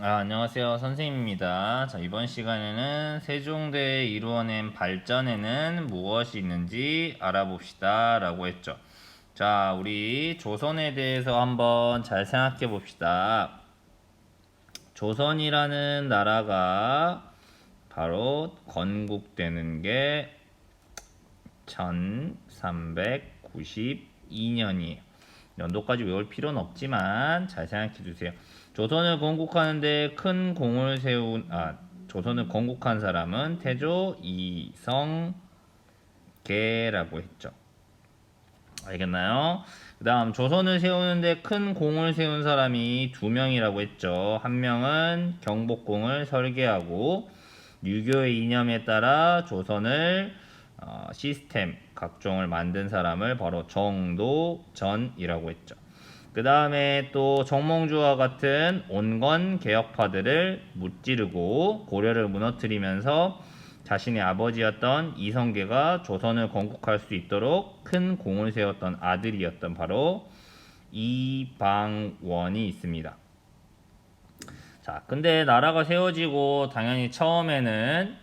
안녕하세요. 선생님입니다. 자, 이번 시간에는 세종대에 이루어낸 발전에는 무엇이 있는지 알아봅시다. 라고 했죠. 자, 우리 조선에 대해서 한번 잘 생각해 봅시다. 조선이라는 나라가 바로 건국되는 게 1392년이에요. 연도까지 외울 필요는 없지만 잘 생각해 주세요. 조선을 건국하는데 큰 공을 조선을 건국한 사람은 태조 이성계라고 했죠. 알겠나요? 그 다음 조선을 세우는데 큰 공을 세운 사람이 두 명이라고 했죠. 한 명은 경복궁을 설계하고 유교의 이념에 따라 조선을 시스템 각종을 만든 사람을 바로 정도전이라고 했죠. 그 다음에 또 정몽주와 같은 온건 개혁파들을 무찌르고 고려를 무너뜨리면서 자신의 아버지였던 이성계가 조선을 건국할 수 있도록 큰 공을 세웠던 아들이었던 바로 이방원이 있습니다. 자, 근데 나라가 세워지고 당연히 처음에는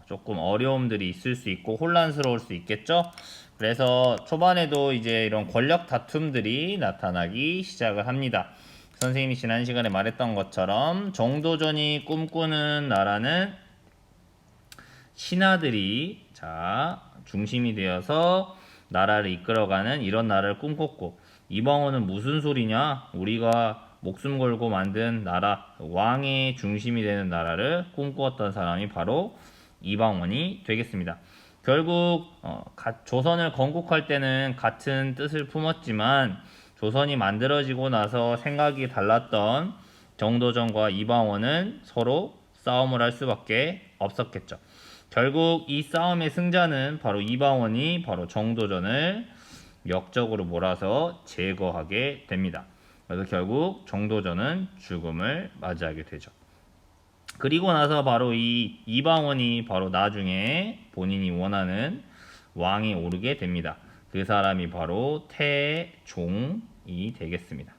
조금 어려움들이 있을 수 있고 혼란스러울 수 있겠죠? 그래서 초반에도 이제 이런 권력 다툼들이 나타나기 시작을 합니다. 선생님이 지난 시간에 말했던 것처럼 정도전이 꿈꾸는 나라는 신하들이 중심이 되어서 나라를 이끌어가는 이런 나라를 꿈꿨고, 이방원은 무슨 소리냐? 우리가 목숨 걸고 만든 나라, 왕의 중심이 되는 나라를 꿈꾸었던 사람이 바로 이방원이 되겠습니다. 결국 조선을 건국할 때는 같은 뜻을 품었지만 조선이 만들어지고 나서 생각이 달랐던 정도전과 이방원은 서로 싸움을 할 수밖에 없었겠죠. 결국 이 싸움의 승자는 바로 이방원이 바로 정도전을 역적으로 몰아서 제거하게 됩니다. 그래서 결국 정도전은 죽음을 맞이하게 되죠. 그리고 나서 바로 이 이방원이 바로 나중에 본인이 원하는 왕이 오르게 됩니다. 그 사람이 바로 태종이 되겠습니다.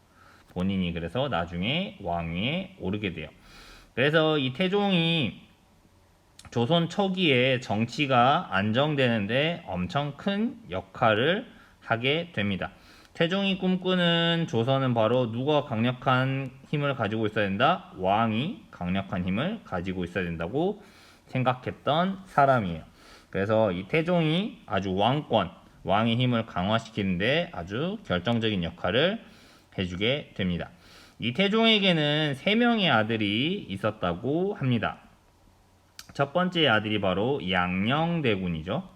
본인이 그래서 나중에 왕위에 오르게 돼요. 그래서 이 태종이 조선 초기에 정치가 안정되는데 엄청 큰 역할을 하게 됩니다. 태종이 꿈꾸는 조선은 바로 누가 강력한 힘을 가지고 있어야 된다? 왕이 강력한 힘을 가지고 있어야 된다고 생각했던 사람이에요. 그래서 이 태종이 아주 왕의 힘을 강화시키는데 아주 결정적인 역할을 해주게 됩니다. 이 태종에게는 3명의 아들이 있었다고 합니다. 첫 번째 아들이 바로 양녕대군이죠.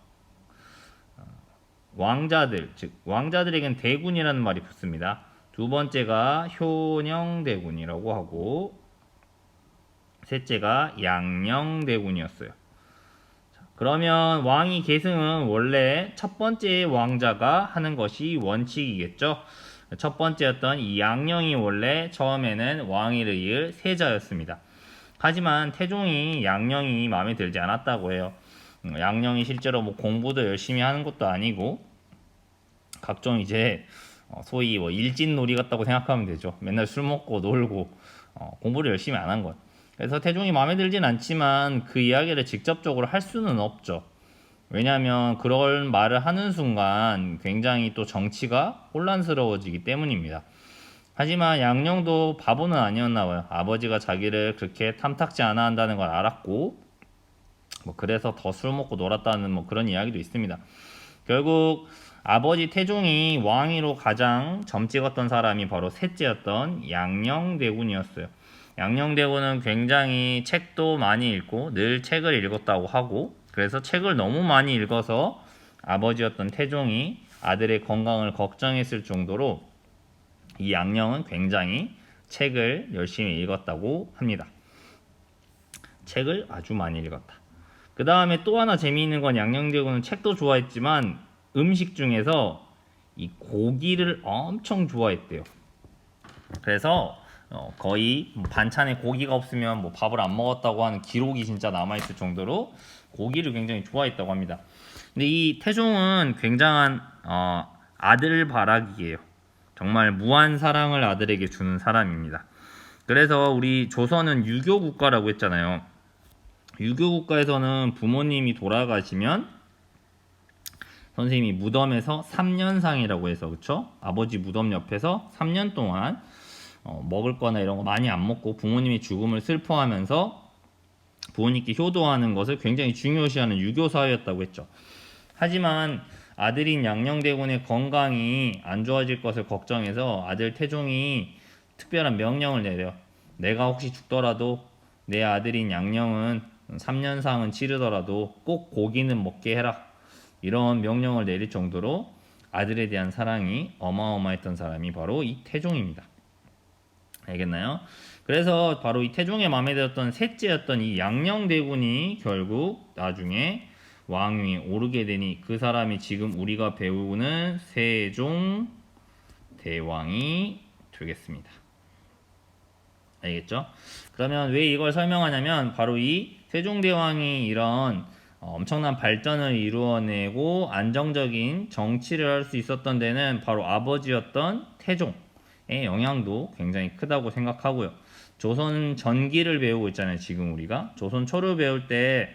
왕자들, 즉 왕자들에겐 대군이라는 말이 붙습니다. 두 번째가 효녕대군이라고 하고 셋째가 양녕대군이었어요. 그러면 왕위 계승은 원래 첫 번째 왕자가 하는 것이 원칙이겠죠. 첫 번째였던 이 양녕이 원래 처음에는 왕위를 이을 세자였습니다. 하지만 태종이 양녕이 마음에 들지 않았다고 해요. 양녕이 실제로 뭐 공부도 열심히 하는 것도 아니고 각종 이제 소위 뭐 일진놀이 같다고 생각하면 되죠. 맨날 술 먹고 놀고 공부를 열심히 안 한 것. 그래서 태종이 마음에 들진 않지만 그 이야기를 직접적으로 할 수는 없죠. 왜냐하면 그런 말을 하는 순간 굉장히 또 정치가 혼란스러워지기 때문입니다. 하지만 양녕도 바보는 아니었나 봐요. 아버지가 자기를 그렇게 탐탁지 않아 한다는 걸 알았고 그래서 더 술 먹고 놀았다는 그런 이야기도 있습니다. 결국 아버지 태종이 왕위로 가장 점찍었던 사람이 바로 셋째였던 양녕대군이었어요. 양녕대군은 굉장히 책도 많이 읽고 늘 책을 읽었다고 하고, 그래서 책을 너무 많이 읽어서 아버지였던 태종이 아들의 건강을 걱정했을 정도로 이 양녕은 굉장히 책을 열심히 읽었다고 합니다. 책을 아주 많이 읽었다. 그 다음에 또 하나 재미있는 건 양녕대군은 책도 좋아했지만 음식 중에서 이 고기를 엄청 좋아했대요. 그래서 거의 반찬에 고기가 없으면 밥을 안 먹었다고 하는 기록이 진짜 남아있을 정도로 고기를 굉장히 좋아했다고 합니다. 근데 이 태종은 굉장한 아들 바라기예요. 정말 무한 사랑을 아들에게 주는 사람입니다. 그래서 우리 조선은 유교 국가라고 했잖아요. 유교 국가에서는 부모님이 돌아가시면 선생님이 무덤에서 3년상이라고 해서, 그쵸? 아버지 무덤 옆에서 3년 동안 먹을 거나 이런 거 많이 안 먹고 부모님의 죽음을 슬퍼하면서 부모님께 효도하는 것을 굉장히 중요시하는 유교 사회였다고 했죠. 하지만 아들인 양녕대군의 건강이 안 좋아질 것을 걱정해서 아들 태종이 특별한 명령을 내려. 내가 혹시 죽더라도 내 아들인 양녕은 3년상은 치르더라도 꼭 고기는 먹게 해라. 이런 명령을 내릴 정도로 아들에 대한 사랑이 어마어마했던 사람이 바로 이 태종입니다. 알겠나요? 그래서 바로 이 태종의 마음에 들었던 셋째였던 이 양녕대군이 결국 나중에 왕위에 오르게 되니 그 사람이 지금 우리가 배우는 세종대왕이 되겠습니다. 알겠죠? 그러면 왜 이걸 설명하냐면 바로 이 세종대왕이 이런 엄청난 발전을 이루어내고 안정적인 정치를 할 수 있었던 데는 바로 아버지였던 태종의 영향도 굉장히 크다고 생각하고요. 조선 전기를 배우고 있잖아요. 지금 우리가 조선 초를 배울 때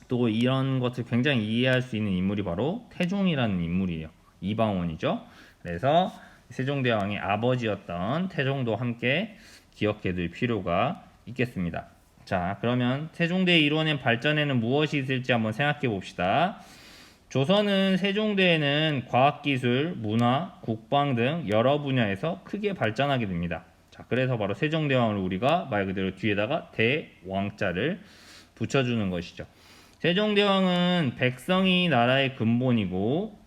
또 이런 것을 굉장히 이해할 수 있는 인물이 바로 태종이라는 인물이에요. 이방원이죠. 그래서 세종대왕의 아버지였던 태종도 함께 기억해둘 필요가 있겠습니다. 자, 그러면 세종대의 이루어낸 발전에는 무엇이 있을지 한번 생각해 봅시다. 조선은 세종대에는 과학기술, 문화, 국방 등 여러 분야에서 크게 발전하게 됩니다. 자, 그래서 바로 세종대왕을 우리가 말 그대로 뒤에다가 대왕자를 붙여주는 것이죠. 세종대왕은 백성이 나라의 근본이고,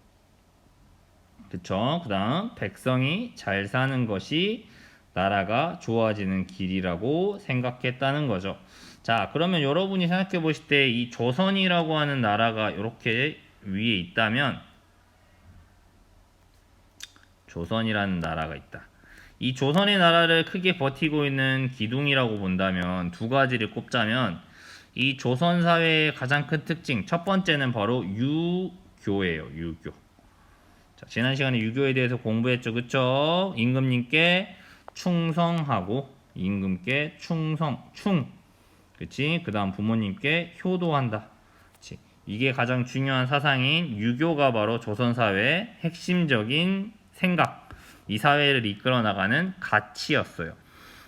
그쵸? 그 다음 백성이 잘 사는 것이 나라가 좋아지는 길이라고 생각했다는 거죠. 자, 그러면 여러분이 생각해 보실 때 이 조선이라고 하는 나라가 이렇게 위에 있다면, 조선이라는 나라가 있다. 이 조선의 나라를 크게 버티고 있는 기둥이라고 본다면 두 가지를 꼽자면 이 조선 사회의 가장 큰 특징 첫 번째는 바로 유교예요. 유교. 자, 지난 시간에 유교에 대해서 공부했죠. 그쵸? 임금님께 충성하고 임금께 충성. 그치? 그 다음 부모님께 효도한다. 그치? 이게 가장 중요한 사상인 유교가 바로 조선 사회의 핵심적인 생각, 이 사회를 이끌어 나가는 가치였어요.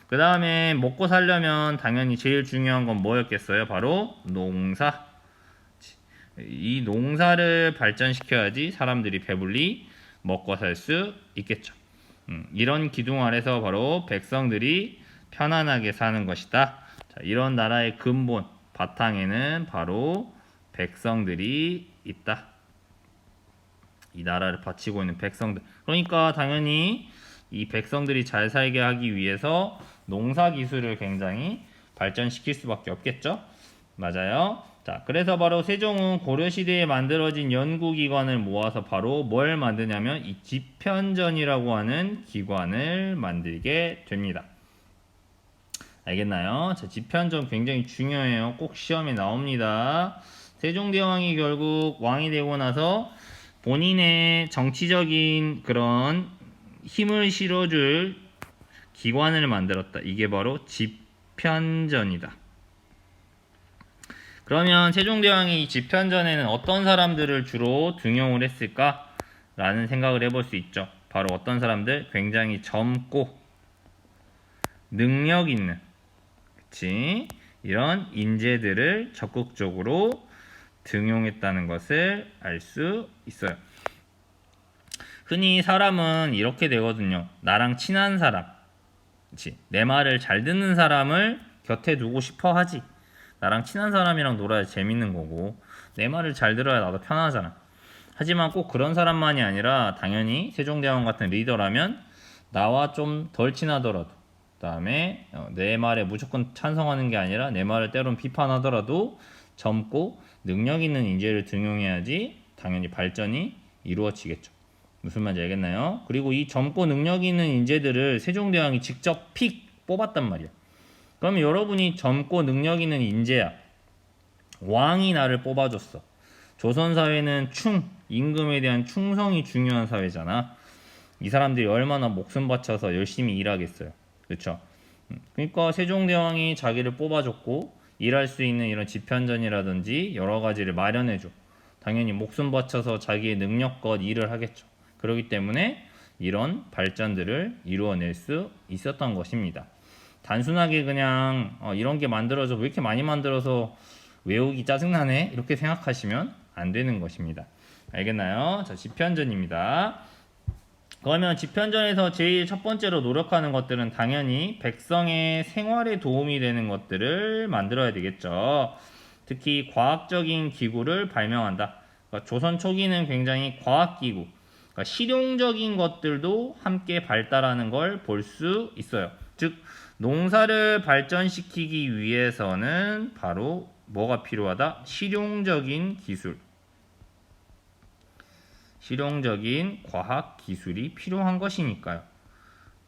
그 다음에 먹고 살려면 당연히 제일 중요한 건 뭐였겠어요? 바로 농사. 이 농사를 발전시켜야지 사람들이 배불리 먹고 살 수 있겠죠. 이런 기둥 아래서 바로 백성들이 편안하게 사는 것이다. 자, 이런 나라의 근본, 바탕에는 바로 백성들이 있다. 이 나라를 바치고 있는 백성들. 그러니까 당연히 이 백성들이 잘 살게 하기 위해서 농사 기술을 굉장히 발전시킬 수밖에 없겠죠. 맞아요. 자, 그래서 바로 세종은 고려시대에 만들어진 연구기관을 모아서 바로 뭘 만드냐면 이 집현전이라고 하는 기관을 만들게 됩니다. 알겠나요? 자, 집현전 굉장히 중요해요. 꼭 시험에 나옵니다. 세종대왕이 결국 왕이 되고 나서 본인의 정치적인 그런 힘을 실어줄 기관을 만들었다. 이게 바로 집현전이다. 그러면 세종대왕이 이 집현전에는 어떤 사람들을 주로 등용을 했을까? 라는 생각을 해볼 수 있죠. 바로 어떤 사람들? 굉장히 젊고 능력 있는, 그치? 이런 인재들을 적극적으로 등용했다는 것을 알 수 있어요. 흔히 사람은 이렇게 되거든요. 나랑 친한 사람, 그치? 내 말을 잘 듣는 사람을 곁에 두고 싶어 하지. 나랑 친한 사람이랑 놀아야 재밌는 거고 내 말을 잘 들어야 나도 편하잖아. 하지만 꼭 그런 사람만이 아니라 당연히 세종대왕 같은 리더라면 나와 좀 덜 친하더라도, 그 다음에 내 말에 무조건 찬성하는 게 아니라 내 말을 때론 비판하더라도 젊고 능력 있는 인재를 등용해야지 당연히 발전이 이루어지겠죠. 무슨 말인지 알겠나요? 그리고 이 젊고 능력 있는 인재들을 세종대왕이 직접 뽑았단 말이야. 그러면 여러분이 젊고 능력 있는 인재야. 왕이 나를 뽑아줬어. 조선 사회는 임금에 대한 충성이 중요한 사회잖아. 이 사람들이 얼마나 목숨 바쳐서 열심히 일하겠어요. 그렇죠? 그러니까 세종대왕이 자기를 뽑아줬고 일할 수 있는 이런 집현전이라든지 여러 가지를 마련해줘. 당연히 목숨 바쳐서 자기의 능력껏 일을 하겠죠. 그렇기 때문에 이런 발전들을 이루어낼 수 있었던 것입니다. 단순하게 그냥 이런 게 만들어져 왜 이렇게 많이 만들어서 외우기 짜증나네 이렇게 생각하시면 안 되는 것입니다. 알겠나요? 자, 집현전입니다. 그러면 집현전에서 제일 첫 번째로 노력하는 것들은 당연히 백성의 생활에 도움이 되는 것들을 만들어야 되겠죠. 특히 과학적인 기구를 발명한다. 그러니까 조선 초기는 굉장히 과학기구, 그러니까 실용적인 것들도 함께 발달하는 걸 볼 수 있어요. 즉 농사를 발전시키기 위해서는 바로 뭐가 필요하다? 실용적인 기술, 실용적인 과학 기술이 필요한 것이니까요.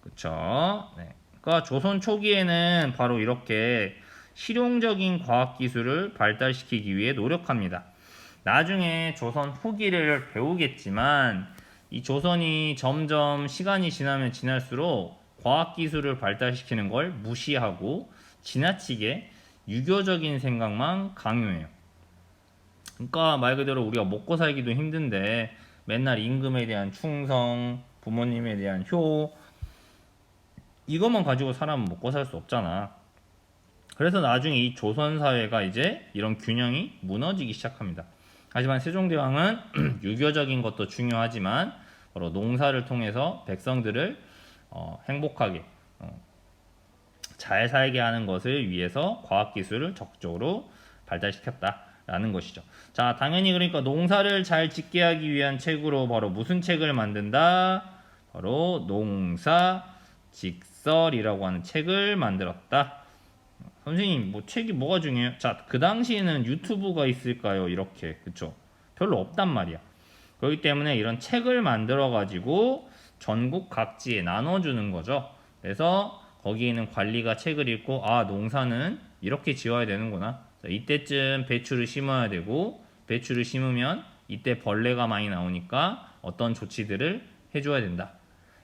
그쵸? 네. 그러니까 조선 초기에는 바로 이렇게 실용적인 과학 기술을 발달시키기 위해 노력합니다. 나중에 조선 후기를 배우겠지만 이 조선이 점점 시간이 지나면 지날수록 과학 기술을 발달시키는 걸 무시하고 지나치게 유교적인 생각만 강요해요. 그러니까 말 그대로 우리가 먹고 살기도 힘든데 맨날 임금에 대한 충성, 부모님에 대한 효 이것만 가지고 사람은 먹고 살 수 없잖아. 그래서 나중에 이 조선 사회가 이제 이런 균형이 무너지기 시작합니다. 하지만 세종대왕은 유교적인 것도 중요하지만 바로 농사를 통해서 백성들을 행복하게 잘 살게 하는 것을 위해서 과학기술을 적극적으로 발달시켰다라는 것이죠. 자, 당연히 그러니까 농사를 잘 짓게 하기 위한 책으로 바로 무슨 책을 만든다? 바로 농사직설이라고 하는 책을 만들었다. 선생님, 뭐 책이 뭐가 중요해요? 자, 그 당시에는 유튜브가 있을까요? 이렇게, 그쵸? 별로 없단 말이야. 그렇기 때문에 이런 책을 만들어 가지고 전국 각지에 나눠주는 거죠. 그래서 거기에는 관리가 책을 읽고 아 농사는 이렇게 지어야 되는구나. 자, 이때쯤 배추를 심어야 되고 배추를 심으면 이때 벌레가 많이 나오니까 어떤 조치들을 해줘야 된다.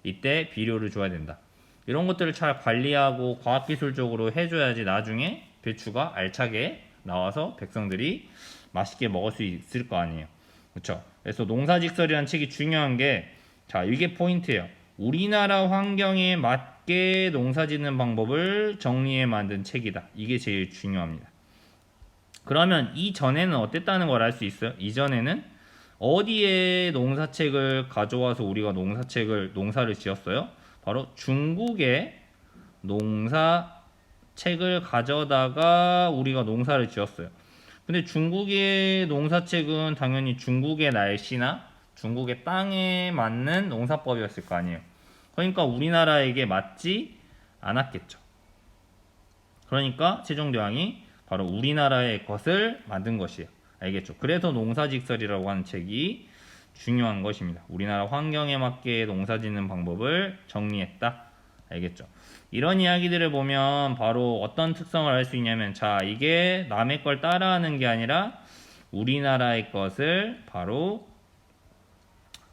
이때 비료를 줘야 된다. 이런 것들을 잘 관리하고 과학기술적으로 해줘야지 나중에 배추가 알차게 나와서 백성들이 맛있게 먹을 수 있을 거 아니에요. 그렇죠? 그래서 농사직설이라는 책이 중요한 게 자, 이게 포인트예요. 우리나라 환경에 맞게 농사짓는 방법을 정리해 만든 책이다. 이게 제일 중요합니다. 그러면 이전에는 어땠다는 걸 알 수 있어요? 이전에는 어디에 농사책을 가져와서 우리가 농사를 지었어요? 바로 중국에 농사책을 가져다가 우리가 농사를 지었어요. 근데 중국의 농사책은 당연히 중국의 날씨나 중국의 땅에 맞는 농사법이었을 거 아니에요. 그러니까 우리나라에게 맞지 않았겠죠. 그러니까 세종대왕이 바로 우리나라의 것을 만든 것이에요. 알겠죠? 그래서 농사직설이라고 하는 책이 중요한 것입니다. 우리나라 환경에 맞게 농사짓는 방법을 정리했다. 알겠죠? 이런 이야기들을 보면 바로 어떤 특성을 알 수 있냐면 자, 이게 남의 걸 따라하는 게 아니라 우리나라의 것을 바로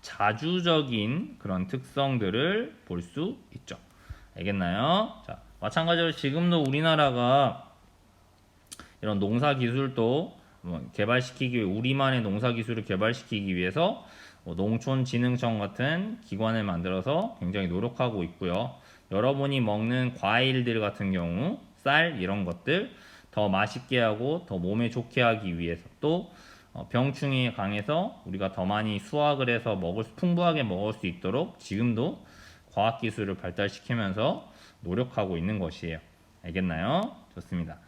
자주적인 그런 특성들을 볼 수 있죠. 알겠나요? 자, 마찬가지로 지금도 우리나라가 이런 농사 기술도 개발시키기 위해 우리만의 농사 기술을 개발시키기 위해서 농촌진흥청 같은 기관을 만들어서 굉장히 노력하고 있고요. 여러분이 먹는 과일들 같은 경우 쌀 이런 것들 더 맛있게 하고 더 몸에 좋게 하기 위해서 또 병충해에 강해서 우리가 더 많이 수확을 해서 풍부하게 먹을 수 있도록 지금도 과학기술을 발달시키면서 노력하고 있는 것이에요. 알겠나요? 좋습니다.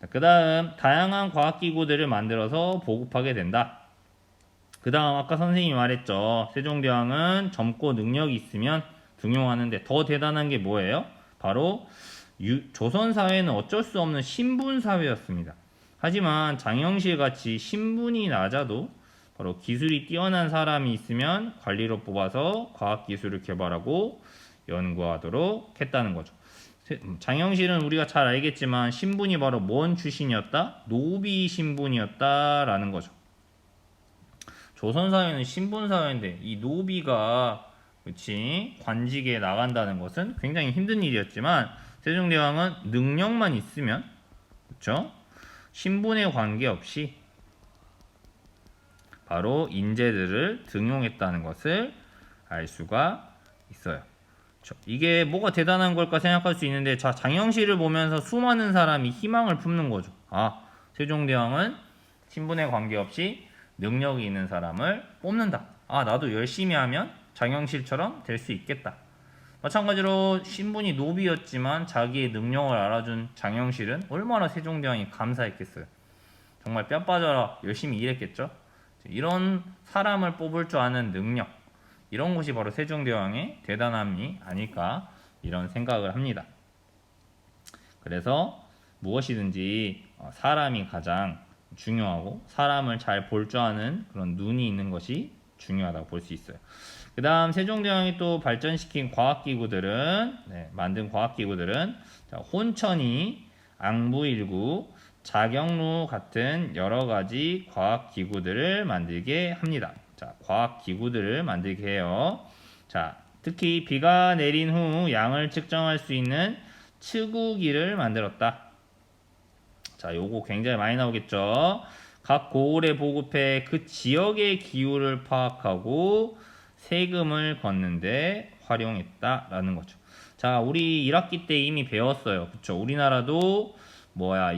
그 다음 다양한 과학기구들을 만들어서 보급하게 된다. 그 다음 아까 선생님이 말했죠. 세종대왕은 젊고 능력이 있으면 등용하는데 더 대단한 게 뭐예요? 바로 조선사회는 어쩔 수 없는 신분사회였습니다. 하지만 장영실 같이 신분이 낮아도 바로 기술이 뛰어난 사람이 있으면 관리로 뽑아서 과학기술을 개발하고 연구하도록 했다는 거죠. 장영실은 우리가 잘 알겠지만 신분이 바로 뭔 출신이었다? 노비 신분이었다라는 거죠. 조선사회는 신분사회인데 이 노비가 그치 관직에 나간다는 것은 굉장히 힘든 일이었지만 세종대왕은 능력만 있으면, 그쵸? 신분에 관계없이 바로 인재들을 등용했다는 것을 알 수가 있어요. 그쵸? 이게 뭐가 대단한 걸까 생각할 수 있는데, 자, 장영실을 보면서 수많은 사람이 희망을 품는 거죠. 아, 세종대왕은 신분에 관계없이 능력이 있는 사람을 뽑는다. 아, 나도 열심히 하면 장영실처럼 될 수 있겠다. 마찬가지로 신분이 노비였지만 자기의 능력을 알아준 장영실은 얼마나 세종대왕이 감사했겠어요. 정말 뼈 빠져라 열심히 일했겠죠. 이런 사람을 뽑을 줄 아는 능력, 이런 것이 바로 세종대왕의 대단함이 아닐까, 이런 생각을 합니다. 그래서 무엇이든지 사람이 가장 중요하고 사람을 잘 볼 줄 아는 그런 눈이 있는 것이 중요하다고 볼 수 있어요. 그 다음 세종대왕이 또 발전시킨 과학기구들은, 만든 과학기구들은 혼천이, 앙부일구, 자경루 같은 여러가지 과학기구들을 만들게 합니다. 자, 과학기구들을 만들게 해요. 자, 특히 비가 내린 후 양을 측정할 수 있는 측우기를 만들었다. 자, 요거 굉장히 많이 나오겠죠. 각 고을에 보급해 그 지역의 기후를 파악하고 세금을 걷는데 활용했다라는 거죠. 자, 우리 1학기 때 이미 배웠어요. 그쵸? 우리나라도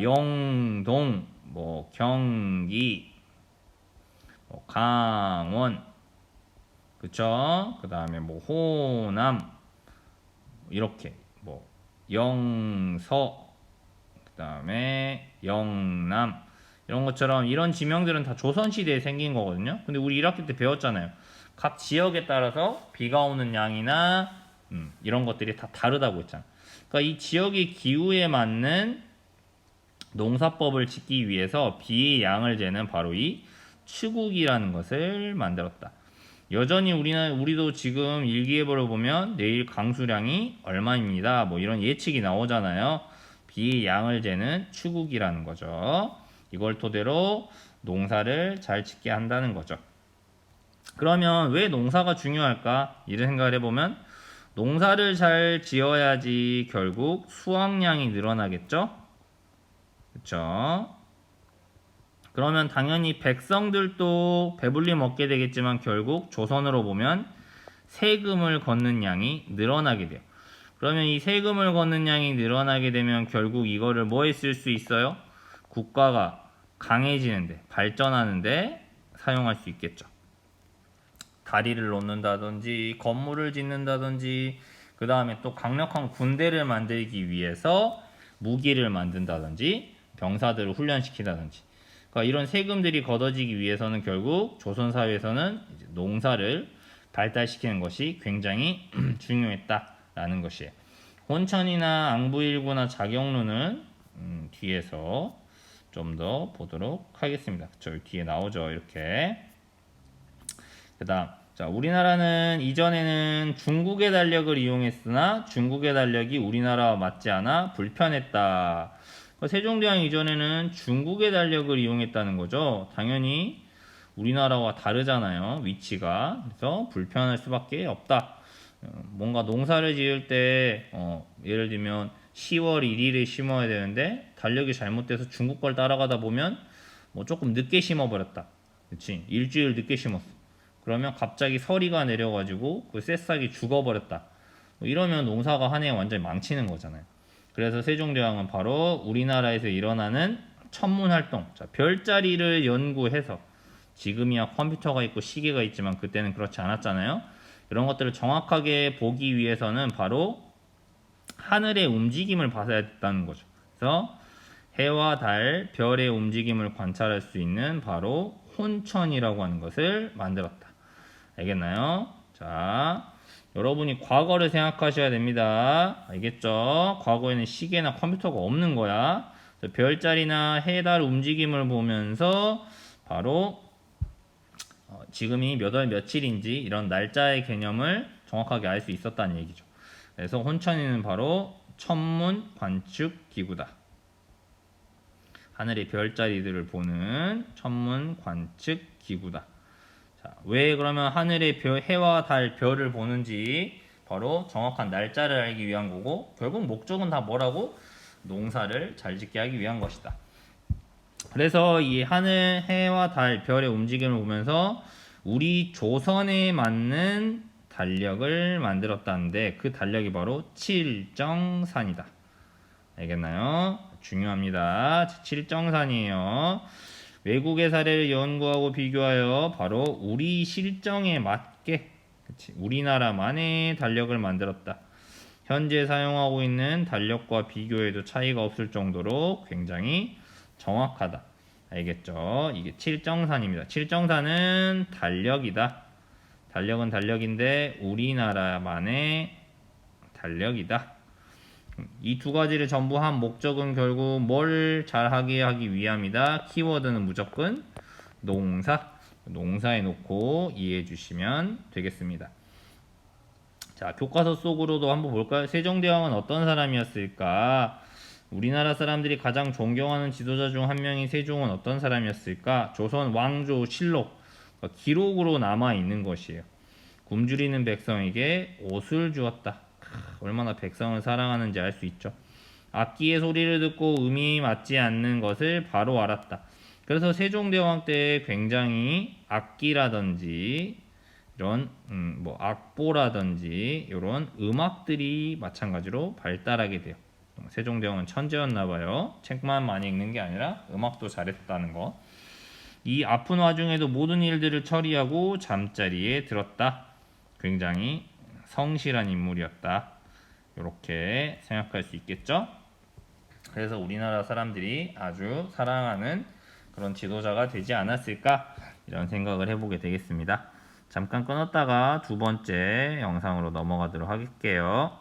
영동, 경기, 강원, 그쵸? 그 다음에 호남, 이렇게, 영서, 그 다음에 영남, 이런 것처럼 이런 지명들은 다 조선시대에 생긴 거거든요. 근데 우리 1학기 때 배웠잖아요. 각 지역에 따라서 비가 오는 양이나 이런 것들이 다 다르다고 했잖아. 그러니까 이 지역의 기후에 맞는 농사법을 짓기 위해서 비의 양을 재는 바로 이 추국이라는 것을 만들었다. 여전히 우리도 지금 일기예보를 보면 내일 강수량이 얼마입니다. 이런 예측이 나오잖아요. 비의 양을 재는 추국이라는 거죠. 이걸 토대로 농사를 잘 짓게 한다는 거죠. 그러면 왜 농사가 중요할까? 이런 생각을 해보면 농사를 잘 지어야지 결국 수확량이 늘어나겠죠? 그쵸? 그러면 당연히 백성들도 배불리 먹게 되겠지만 결국 조선으로 보면 세금을 걷는 양이 늘어나게 돼요. 그러면 이 세금을 걷는 양이 늘어나게 되면 결국 이거를 뭐에 쓸 수 있어요? 국가가 강해지는데, 발전하는데 사용할 수 있겠죠. 다리를 놓는다든지 건물을 짓는다든지, 그 다음에 또 강력한 군대를 만들기 위해서 무기를 만든다든지 병사들을 훈련시키다든지, 그러니까 이런 세금들이 걷어지기 위해서는 결국 조선사회에서는 농사를 발달시키는 것이 굉장히 중요했다라는 것이에요. 혼천이나 앙부일구나 자경루는 뒤에서 좀 더 보도록 하겠습니다. 저 뒤에 나오죠, 이렇게. 그 다음, 자, 우리나라는 이전에는 중국의 달력을 이용했으나 중국의 달력이 우리나라와 맞지 않아 불편했다. 세종대왕 이전에는 중국의 달력을 이용했다는 거죠. 당연히 우리나라와 다르잖아요, 위치가. 그래서 불편할 수밖에 없다. 뭔가 농사를 지을 때 예를 들면 10월 1일에 심어야 되는데 달력이 잘못돼서 중국 걸 따라가다 보면 조금 늦게 심어버렸다. 그치? 일주일 늦게 심었어. 그러면 갑자기 서리가 내려가지고 그 새싹이 죽어버렸다. 이러면 농사가 한 해 완전히 망치는 거잖아요. 그래서 세종대왕은 바로 우리나라에서 일어나는 천문활동, 자, 별자리를 연구해서, 지금이야 컴퓨터가 있고 시계가 있지만 그때는 그렇지 않았잖아요. 이런 것들을 정확하게 보기 위해서는 바로 하늘의 움직임을 봐야 됐다는 거죠. 그래서 해와 달, 별의 움직임을 관찰할 수 있는 바로 혼천이라고 하는 것을 만들었다. 알겠나요? 자, 여러분이 과거를 생각하셔야 됩니다. 알겠죠? 과거에는 시계나 컴퓨터가 없는 거야. 별자리나 해, 달 움직임을 보면서 바로 지금이 몇 월 며칠인지 이런 날짜의 개념을 정확하게 알 수 있었다는 얘기죠. 그래서 혼천이는 바로 천문 관측 기구다. 하늘의 별자리들을 보는 천문 관측 기구다. 자, 왜 그러면 하늘의 해와 달, 별을 보는지 바로 정확한 날짜를 알기 위한 거고 결국 목적은 다 뭐라고? 농사를 잘 짓게 하기 위한 것이다. 그래서 이 하늘, 해와 달, 별의 움직임을 보면서 우리 조선에 맞는 달력을 만들었다는데 그 달력이 바로 칠정산이다. 알겠나요? 중요합니다. 칠정산이에요. 외국의 사례를 연구하고 비교하여 바로 우리 실정에 맞게 우리나라만의 달력을 만들었다. 현재 사용하고 있는 달력과 비교해도 차이가 없을 정도로 굉장히 정확하다. 알겠죠? 이게 칠정산입니다. 칠정산은 달력이다. 달력은 달력인데 우리나라만의 달력이다. 이 두 가지를 전부 한 목적은 결국 뭘 잘하게 하기 위함이다. 키워드는 무조건 농사에 놓고 이해해 주시면 되겠습니다. 자, 교과서 속으로도 한번 볼까요? 세종대왕은 어떤 사람이었을까? 우리나라 사람들이 가장 존경하는 지도자 중 한 명인 세종은 어떤 사람이었을까? 조선 왕조 실록, 기록으로 남아 있는 것이에요. 굶주리는 백성에게 옷을 주었다. 얼마나 백성을 사랑하는지 알 수 있죠. 악기의 소리를 듣고 음이 맞지 않는 것을 바로 알았다. 그래서 세종대왕 때 굉장히 악기라든지 이런 뭐 악보라든지 이런 음악들이 마찬가지로 발달하게 돼요. 세종대왕은 천재였나 봐요. 책만 많이 읽는 게 아니라 음악도 잘했다는 거. 이 아픈 와중에도 모든 일들을 처리하고 잠자리에 들었다. 굉장히 성실한 인물이었다. 이렇게 생각할 수 있겠죠? 그래서 우리나라 사람들이 아주 사랑하는 그런 지도자가 되지 않았을까? 이런 생각을 해보게 되겠습니다. 잠깐 끊었다가 두 번째 영상으로 넘어가도록 할게요.